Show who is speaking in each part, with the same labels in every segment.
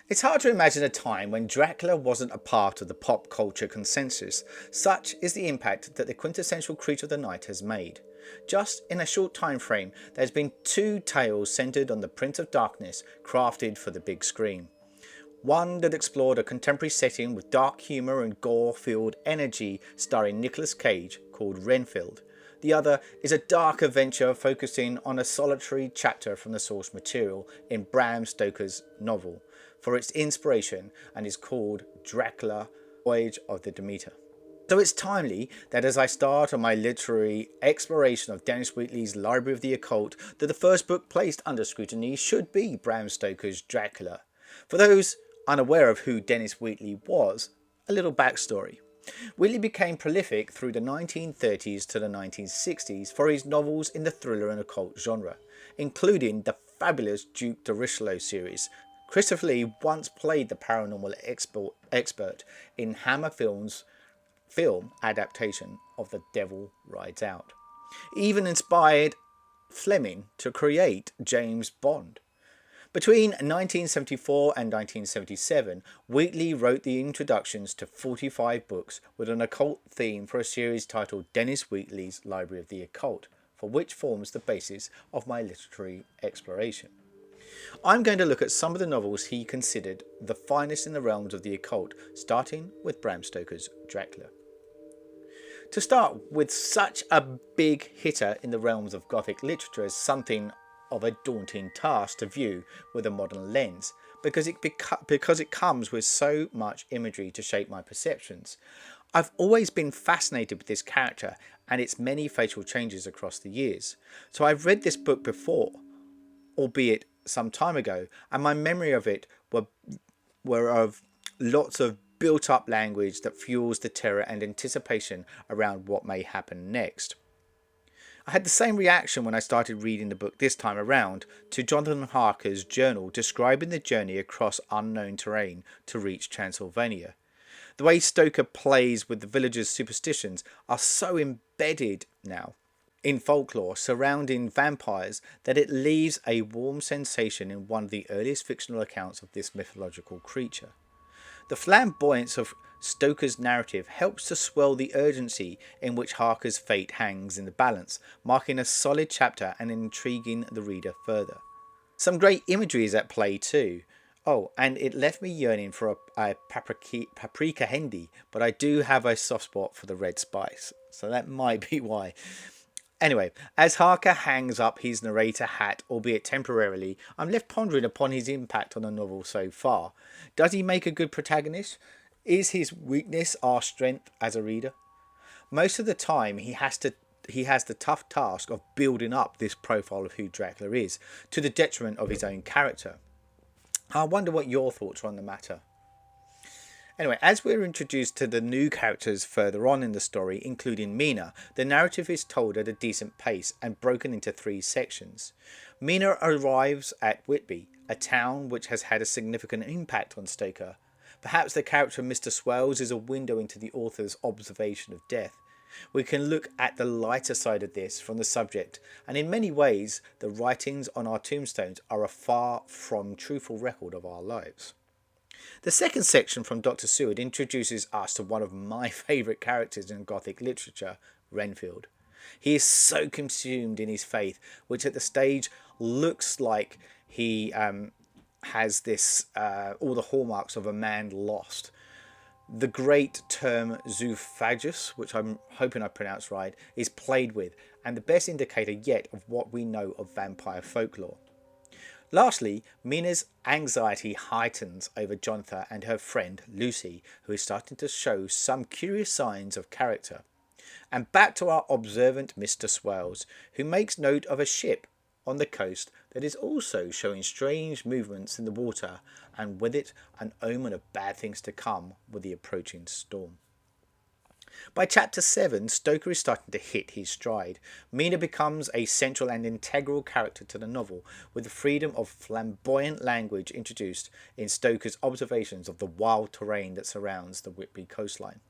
Speaker 1: It's hard to imagine a time when Dracula wasn't a part of the pop culture consensus. Such is the impact that the quintessential creature of the night has made. Just in a short time frame, there's been two tales centered on the Prince of Darkness crafted for the big screen. One that explored a contemporary setting with dark humour and gore-filled energy starring Nicolas Cage called Renfield. The other is a dark adventure focusing on a solitary chapter from the source material in Bram Stoker's novel for its inspiration and is called Dracula, Voyage of the Demeter. So it's timely that as I start on my literary exploration of Dennis Wheatley's Library of the Occult, that the first book placed under scrutiny should be Bram Stoker's Dracula. For those unaware of who Dennis Wheatley was, a little backstory. Wheatley became prolific through the 1930s to the 1960s for his novels in the thriller and occult genre, including the fabulous Duke de Richelieu series. Christopher Lee once played the paranormal expert in Hammer Films' film adaptation of The Devil Rides Out. He even inspired Fleming to create James Bond. Between 1974 and 1977, Wheatley wrote the introductions to 45 books with an occult theme for a series titled Dennis Wheatley's Library of the Occult, for which forms the basis of my literary exploration. I'm going to look at some of the novels he considered the finest in the realms of the occult, starting with Bram Stoker's Dracula. To start with such a big hitter in the realms of Gothic literature is something of a daunting task to view with a modern lens, because it comes with so much imagery to shape my perceptions. I've always been fascinated with this character and its many facial changes across the years. So I've read this book before, albeit some time ago, and my memory of it were of lots of built up language that fuels the terror and anticipation around what may happen next. I had the same reaction when I started reading the book this time around to Jonathan Harker's journal describing the journey across unknown terrain to reach Transylvania. The way Stoker plays with the villagers' superstitions are so embedded now in folklore surrounding vampires that it leaves a warm sensation in one of the earliest fictional accounts of this mythological creature. The flamboyance of Stoker's narrative helps to swell the urgency in which Harker's fate hangs in the balance, marking a solid chapter and intriguing the reader further. Some great imagery is at play too. Oh, and it left me yearning for a paprika hendy, but I do have a soft spot for the red spice, so that might be why. Anyway, as Harker hangs up his narrator hat, albeit temporarily, I'm left pondering upon his impact on the novel so far. Does he make a good protagonist? Is his weakness our strength as a reader? Most of the time he has the tough task of building up this profile of who Dracula is, to the detriment of his own character. I wonder what your thoughts are on the matter. Anyway, as we're introduced to the new characters further on in the story, including Mina, the narrative is told at a decent pace and broken into 3 sections. Mina arrives at Whitby, a town which has had a significant impact on Stoker. Perhaps the character of Mr. Swells is a window into the author's observation of death. We can look at the lighter side of this from the subject, and in many ways the writings on our tombstones are a far from truthful record of our lives. The second section from Dr. Seward introduces us to one of my favourite characters in Gothic literature, Renfield. He is so consumed in his faith, which at the stage looks like he has this all the hallmarks of a man lost. The great term zoophagus, which I'm hoping I pronounced right, is played with, and the best indicator yet of what we know of vampire folklore. Lastly, Mina's anxiety heightens over Jonathan and her friend Lucy, who is starting to show some curious signs of character. And back to our observant Mr. Swells, who makes note of a ship on the coast that is also showing strange movements in the water, and with it an omen of bad things to come with the approaching storm. By chapter 7, Stoker is starting to hit his stride. Mina becomes a central and integral character to the novel, with the freedom of flamboyant language introduced in Stoker's observations of the wild terrain that surrounds the Whitby coastline.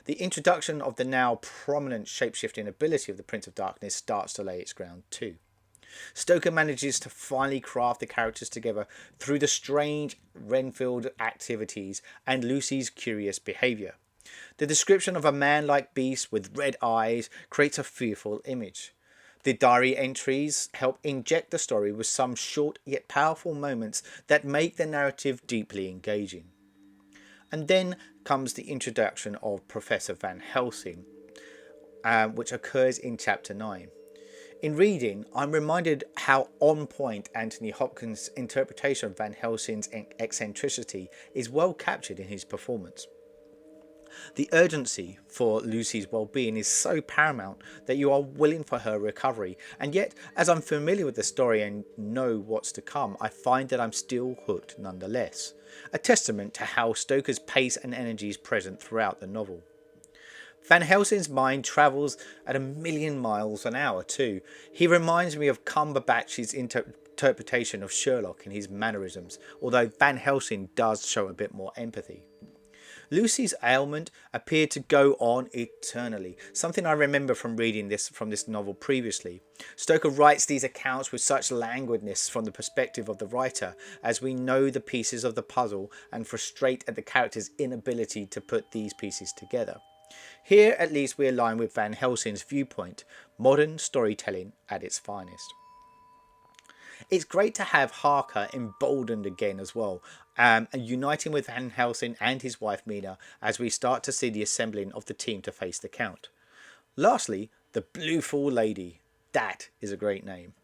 Speaker 1: The introduction of the now prominent shape-shifting ability of the Prince of Darkness starts to lay its ground too. Stoker manages to finally craft the characters together through the strange Renfield activities and Lucy's curious behaviour. The description of a man-like beast with red eyes creates a fearful image. The diary entries help inject the story with some short yet powerful moments that make the narrative deeply engaging. And then comes the introduction of Professor Van Helsing, which occurs in chapter 9. In reading, I'm reminded how on point Anthony Hopkins' interpretation of Van Helsing's eccentricity is well captured in his performance. The urgency for Lucy's well-being is so paramount that you are willing for her recovery, and yet, as I'm familiar with the story and know what's to come, I find that I'm still hooked nonetheless. A testament to how Stoker's pace and energy is present throughout the novel. Van Helsing's mind travels at 1,000,000 miles an hour too. He reminds me of Cumberbatch's interpretation of Sherlock in his mannerisms, although Van Helsing does show a bit more empathy. Lucy's ailment appeared to go on eternally, something I remember from reading from this novel previously. Stoker writes these accounts with such languidness from the perspective of the writer, as we know the pieces of the puzzle and frustrate at the character's inability to put these pieces together. Here at least we align with Van Helsing's viewpoint, modern storytelling at its finest. It's great to have Harker emboldened again as well, and uniting with Van Helsing and his wife Mina as we start to see the assembling of the team to face the Count. Lastly, the Blueful Lady. That is a great name.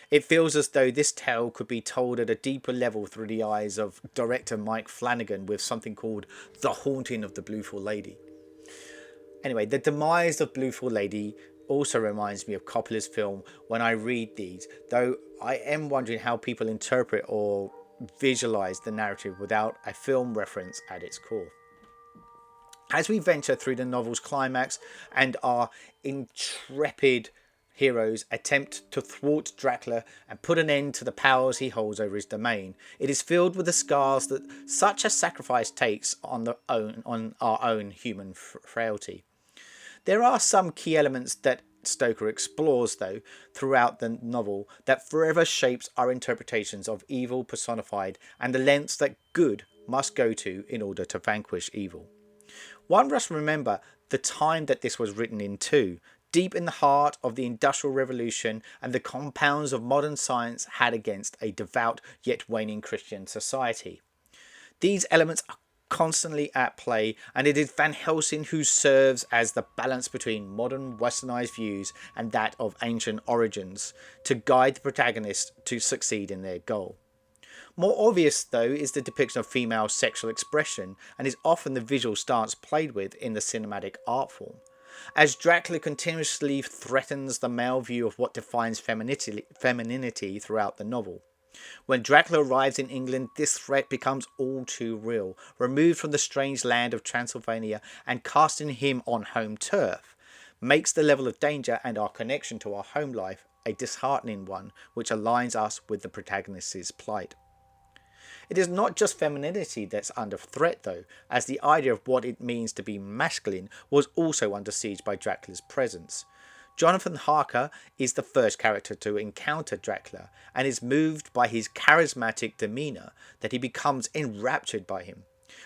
Speaker 1: It feels as though this tale could be told at a deeper level through the eyes of director Mike Flanagan with something called The Haunting of the Blueful Lady. Anyway, the demise of Blueful Lady also reminds me of Coppola's film when I read these, though I am wondering how people interpret or visualise the narrative without a film reference at its core. As we venture through the novel's climax and our intrepid heroes attempt to thwart Dracula and put an end to the powers he holds over his domain, it is filled with the scars that such a sacrifice takes on our own human frailty. There are some key elements that Stoker explores, though, throughout the novel that forever shapes our interpretations of evil personified and the lengths that good must go to in order to vanquish evil. One must remember the time that this was written in too, deep in the heart of the Industrial Revolution and the compounds of modern science had against a devout yet waning Christian society. These elements are constantly at play, and it is Van Helsing who serves as the balance between modern westernized views and that of ancient origins to guide the protagonist to succeed in their goal. More obvious, though, is the depiction of female sexual expression and is often the visual stance played with in the cinematic art form. As Dracula continuously threatens the male view of what defines femininity throughout the novel. When Dracula arrives in England, this threat becomes all too real, removed from the strange land of Transylvania and casting him on home turf, makes the level of danger and our connection to our home life a disheartening one, which aligns us with the protagonist's plight. It is not just femininity that's under threat though, as the idea of what it means to be masculine was also under siege by Dracula's presence. Jonathan Harker is the first character to encounter Dracula and is moved by his charismatic demeanour that he becomes enraptured by him.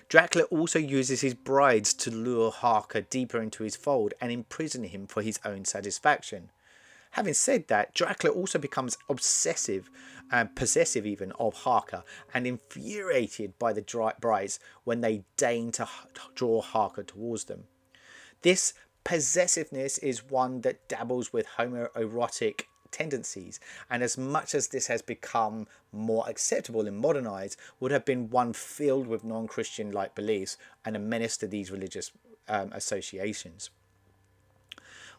Speaker 1: Dracula also uses his brides to lure Harker deeper into his fold and imprison him for his own satisfaction. Having said that, Dracula also becomes obsessive and possessive even of Harker and infuriated by the brides when they deign to draw Harker towards them. This possessiveness is one that dabbles with homoerotic tendencies, and as much as this has become more acceptable in modern eyes, would have been one filled with non-Christian like beliefs and a menace to these religious associations.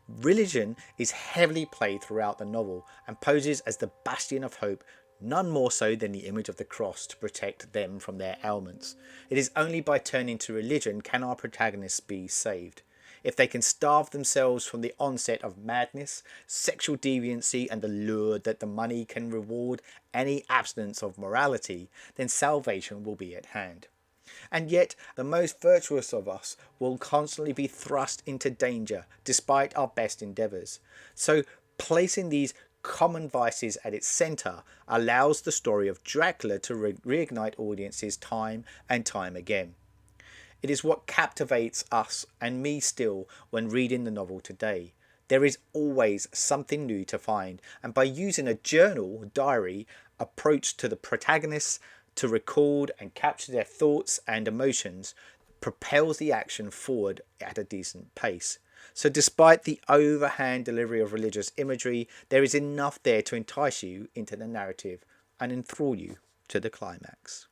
Speaker 1: Religion is heavily played throughout the novel and poses as the bastion of hope, none more so than the image of the cross to protect them from their ailments. It is only by turning to religion can our protagonists be saved. If they can starve themselves from the onset of madness, sexual deviancy and the lure that the money can reward any abstinence of morality, then salvation will be at hand. And yet the most virtuous of us will constantly be thrust into danger despite our best endeavours. So placing these common vices at its centre, allows the story of Dracula to reignite audiences time and time again. It is what captivates us and me still when reading the novel today. There is always something new to find, and by using a journal diary approach to the protagonists to record and capture their thoughts and emotions, propels the action forward at a decent pace. So, despite the overhand delivery of religious imagery, there is enough there to entice you into the narrative and enthrall you to the climax.